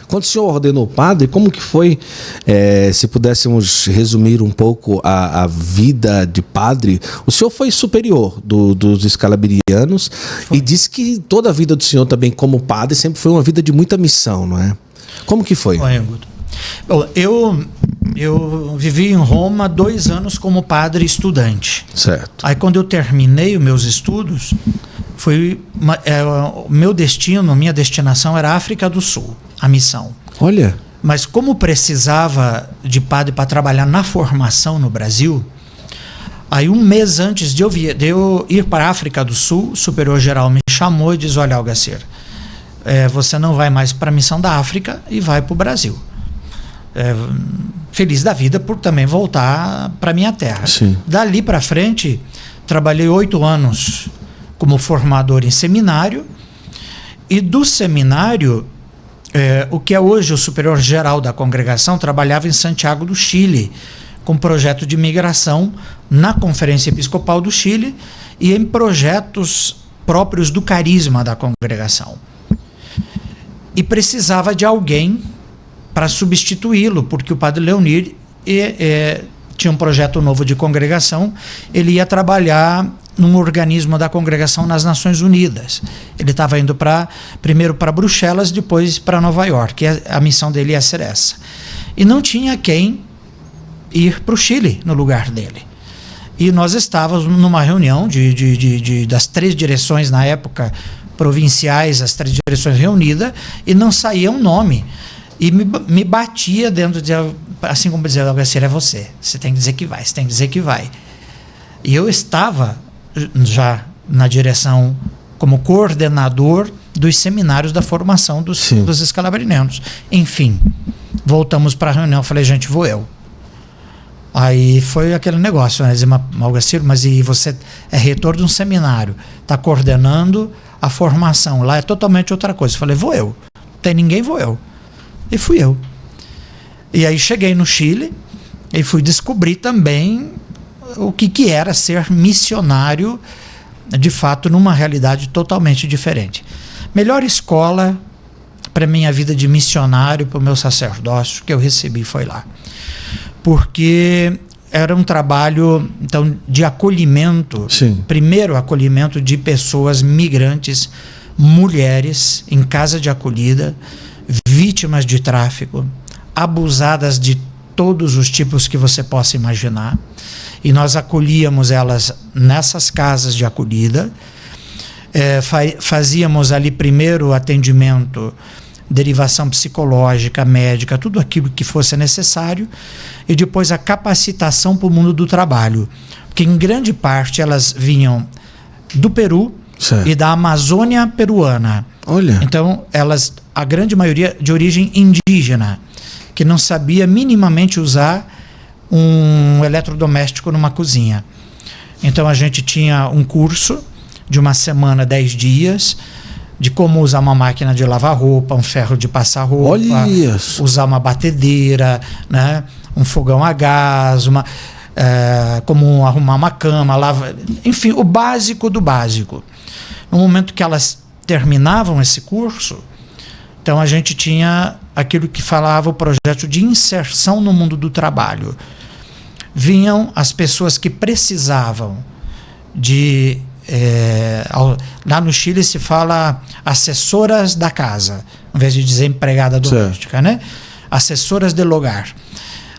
Quando o senhor ordenou padre, como que foi, se pudéssemos resumir um pouco a vida de padre? O senhor foi superior dos escalabirianos e disse que toda a vida do senhor também como padre sempre foi uma vida de muita missão, não é? Como que foi? Bom, eu vivi em Roma 2 anos como padre estudante. Certo. Aí quando eu terminei os meus estudos, o meu destino, minha destinação era a África do Sul, a missão. Olha. Mas como precisava de padre para trabalhar na formação no Brasil, aí 1 mês antes de eu ir para a África do Sul, o superior-geral me chamou e disse: olha, Algacir, você não vai mais para a missão da África e vai para o Brasil. Feliz da vida por também voltar para minha terra. Sim. Dali para frente, trabalhei 8 anos como formador em seminário, e do seminário, o que é hoje o superior-geral da congregação, trabalhava em Santiago do Chile, com projeto de migração na Conferência Episcopal do Chile e em projetos próprios do carisma da congregação. E precisava de alguém para substituí-lo, porque o padre Leonir tinha um projeto novo de congregação, ele ia trabalhar num organismo da congregação nas Nações Unidas. Ele estava indo primeiro para Bruxelas, depois para Nova York, a missão dele ia ser essa. E não tinha quem ir para o Chile no lugar dele. E nós estávamos numa reunião das 3 direções na época, provinciais, as 3 direções reunidas, e não saía um nome. E me batia dentro de, assim como dizer, Algacir, é você tem que dizer que vai, você tem que dizer que vai. E eu estava já na direção como coordenador dos seminários da formação dos escalabrinianos. Enfim, voltamos para a reunião, falei, gente, vou eu. Aí foi aquele negócio, né? Dizer, Algacir, mas e você é reitor de um seminário, está coordenando a formação, lá é totalmente outra coisa. Falei, vou eu. Não tem ninguém, vou eu. E fui eu. E aí cheguei no Chile e fui descobrir também o que era ser missionário, de fato, numa realidade totalmente diferente. Melhor escola para minha vida de missionário, para o meu sacerdócio que eu recebi foi lá. Porque era um trabalho, então, de acolhimento. Sim. Primeiro, acolhimento de pessoas migrantes, mulheres em casa de acolhida, vítimas de tráfico, abusadas de todos os tipos que você possa imaginar, e nós acolhíamos elas nessas casas de acolhida, fazíamos ali primeiro o atendimento, derivação psicológica, médica, tudo aquilo que fosse necessário, e depois a capacitação para o mundo do trabalho, porque em grande parte elas vinham do Peru, certo, e da Amazônia peruana. Olha. Então, a grande maioria de origem indígena, que não sabia minimamente usar um eletrodoméstico numa cozinha. Então, a gente tinha um curso de 1 semana, 10 dias, de como usar uma máquina de lavar roupa, um ferro de passar roupa, usar uma batedeira, né, um fogão a gás, como arrumar uma cama, enfim, o básico do básico. No momento que elas terminavam esse curso, então a gente tinha aquilo que falava o projeto de inserção no mundo do trabalho. Vinham as pessoas que precisavam de... lá no Chile se fala assessoras da casa, em vez de dizer empregada doméstica, né? Assessoras del hogar.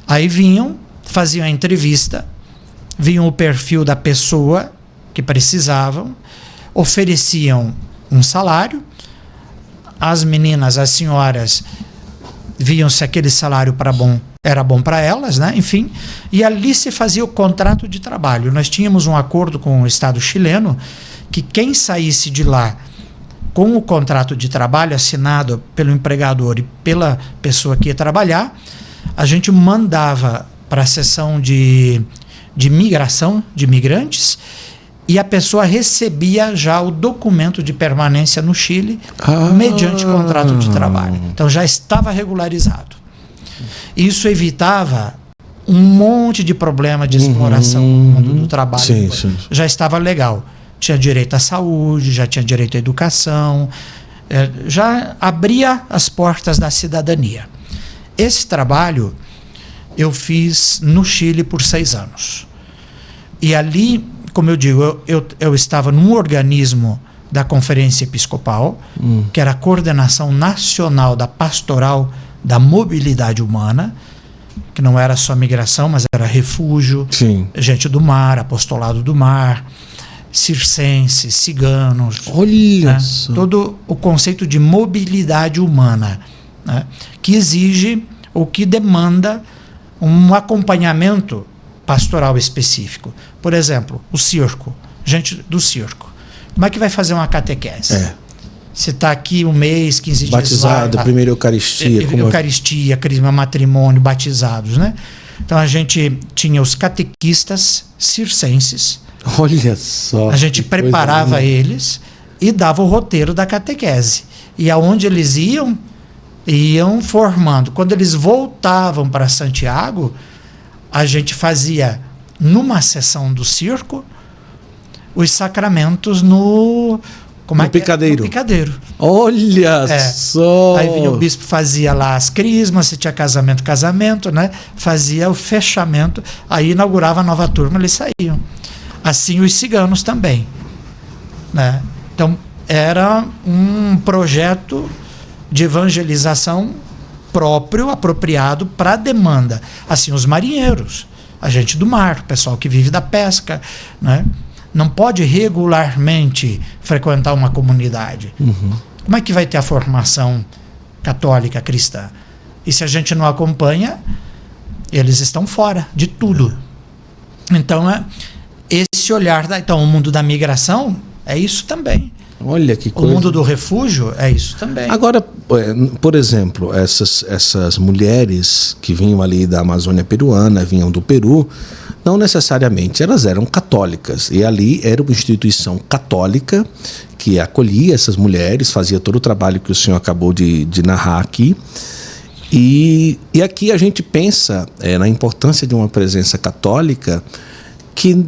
Aí vinham, faziam a entrevista, vinham o perfil da pessoa que precisavam, ofereciam um salário, as meninas, as senhoras, viam se aquele salário era bom para elas, né? Enfim, e ali se fazia o contrato de trabalho. Nós tínhamos um acordo com o Estado chileno que quem saísse de lá com o contrato de trabalho assinado pelo empregador e pela pessoa que ia trabalhar, a gente mandava para a seção de migração de imigrantes, e a pessoa recebia já o documento de permanência no Chile mediante contrato de trabalho. Então já estava regularizado. Isso evitava um monte de problema de exploração no mundo do trabalho. Sim. Já estava legal. Tinha direito à saúde, já tinha direito à educação, já abria as portas da cidadania. Esse trabalho eu fiz no Chile por 6 anos. E ali, como eu digo, eu estava num organismo da Conferência Episcopal, que era a Coordenação Nacional da Pastoral da Mobilidade Humana, que não era só migração, mas era refúgio, Sim. gente do mar, apostolado do mar, circenses, ciganos. Olha né? só. Todo o conceito de mobilidade humana, né? Que exige ou que demanda um acompanhamento pastoral específico. Por exemplo, o circo, gente do circo. Como é que vai fazer uma catequese? Você está aqui um mês, 15 dias Batizado, lá, primeira Eucaristia. Eucaristia, crisma, matrimônio, batizados, né? Então a gente tinha os catequistas circenses. Olha só. A gente preparava eles e dava o roteiro da catequese. E aonde eles iam formando. Quando eles voltavam para Santiago, a gente fazia, numa sessão do circo, os sacramentos no picadeiro. No picadeiro. Olha só. Aí vinha o bispo, fazia lá as crismas, se tinha casamento, né? Fazia o fechamento, aí inaugurava a nova turma, eles saíam. Assim os ciganos também, né? Então era um projeto de evangelização próprio, apropriado para a demanda. Assim, os marinheiros, a gente do mar, o pessoal que vive da pesca, né? Não pode regularmente frequentar uma comunidade. Como é que vai ter a formação católica cristã? E se a gente não acompanha, eles estão fora de tudo. Então, esse olhar... Então, o mundo da migração é isso também. Olha que coisa. O mundo do refúgio é isso também. Agora, por exemplo, essas mulheres que vinham ali da Amazônia peruana, vinham do Peru, não necessariamente elas eram católicas. E ali era uma instituição católica que acolhia essas mulheres, fazia todo o trabalho que o senhor acabou de narrar aqui. E aqui a gente pensa na importância de uma presença católica que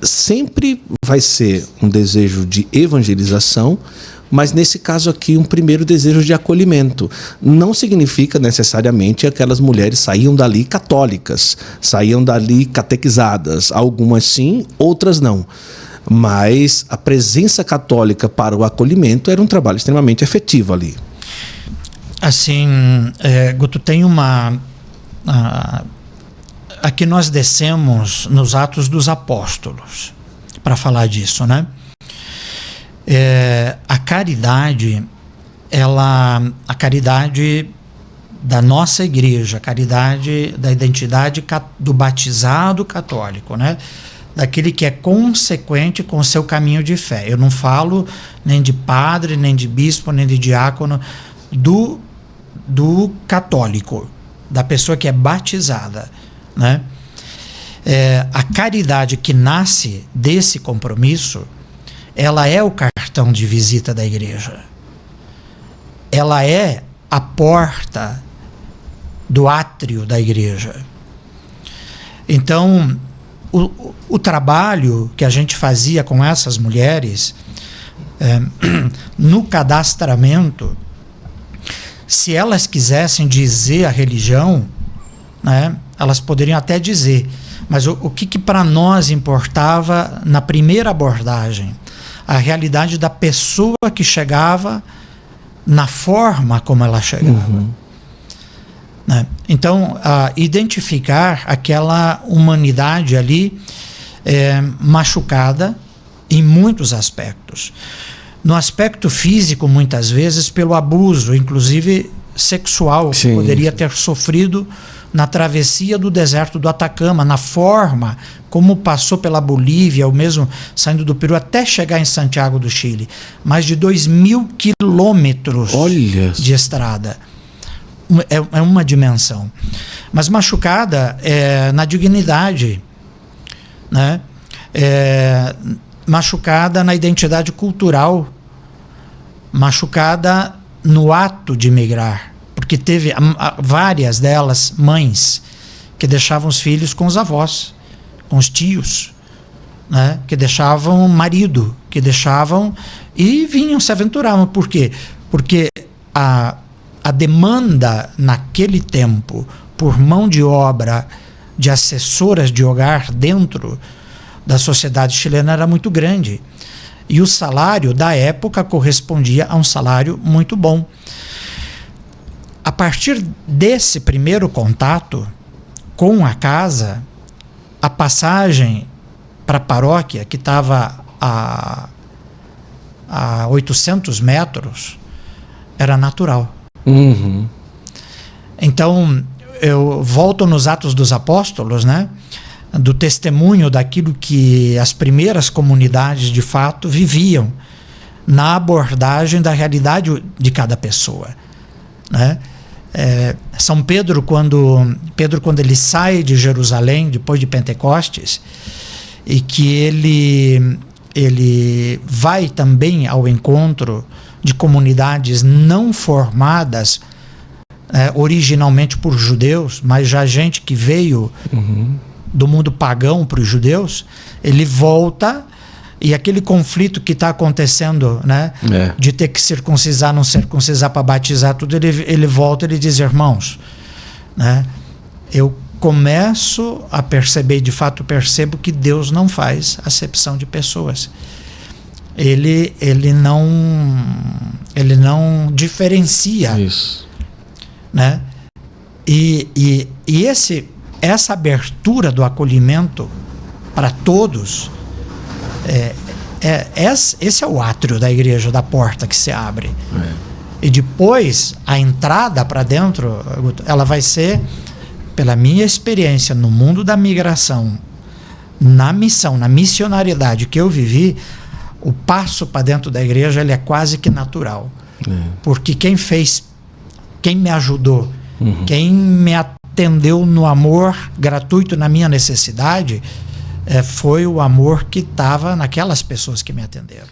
sempre vai ser um desejo de evangelização, mas nesse caso aqui um primeiro desejo de acolhimento. Não significa necessariamente que aquelas mulheres saíam dali católicas, saíam dali catequizadas, algumas sim, outras não. Mas a presença católica para o acolhimento era um trabalho extremamente efetivo ali. Assim, Guto, tem uma... Aqui nós descemos nos Atos dos Apóstolos para falar disso, né? A caridade, a caridade da nossa igreja, a caridade da identidade do batizado católico, né? Daquele que é consequente com o seu caminho de fé. Eu não falo nem de padre, nem de bispo, nem de diácono, do católico, da pessoa que é batizada, né? A caridade que nasce desse compromisso, ela é o cartão de visita da igreja. Ela é a porta do átrio da igreja. Então, o trabalho que a gente fazia com essas mulheres, no cadastramento, se elas quisessem dizer a religião, né, elas poderiam até dizer, mas o que para nós importava na primeira abordagem? A realidade da pessoa que chegava, na forma como ela chegava. Né? Então, identificar aquela humanidade ali machucada em muitos aspectos. No aspecto físico, muitas vezes, pelo abuso, inclusive sexual, que poderia ter sofrido na travessia do deserto do Atacama, na forma como passou pela Bolívia, ou mesmo saindo do Peru até chegar em Santiago do Chile. Mais de 2.000 quilômetros de estrada. É uma dimensão. Mas machucada na dignidade, né? Machucada na identidade cultural, machucada no ato de migrar, porque teve várias delas mães que deixavam os filhos com os avós, com os tios, né? Que deixavam marido, que deixavam e vinham, se aventuravam. Por quê? porque a demanda naquele tempo por mão de obra de assessoras de hogar dentro da sociedade chilena era muito grande. E o salário da época correspondia a um salário muito bom. A partir desse primeiro contato com a casa, a passagem para a paróquia, que estava a 800 metros, era natural. Uhum. Então, eu volto nos Atos dos Apóstolos, né? Do testemunho daquilo que as primeiras comunidades de fato viviam na abordagem da realidade de cada pessoa, né? São Pedro, quando ele sai de Jerusalém depois de Pentecostes, e que ele vai também ao encontro de comunidades não formadas originalmente por judeus, mas já gente que veio do mundo pagão para os judeus, ele volta, e aquele conflito que está acontecendo, né, de ter que circuncisar, não circuncisar para batizar, tudo, ele volta e ele diz: irmãos, né, eu começo a perceber, de fato percebo que Deus não faz acepção de pessoas. Ele não diferencia. Isso. Né? E essa abertura do acolhimento para todos, esse é o átrio da igreja, da porta que se abre. E depois a entrada para dentro, ela vai ser, pela minha experiência no mundo da migração, na missão, na missionariedade que eu vivi, o passo para dentro da igreja ele é quase que natural. Porque quem me ajudou, quem me atendeu no amor gratuito na minha necessidade, foi o amor que estava naquelas pessoas que me atenderam.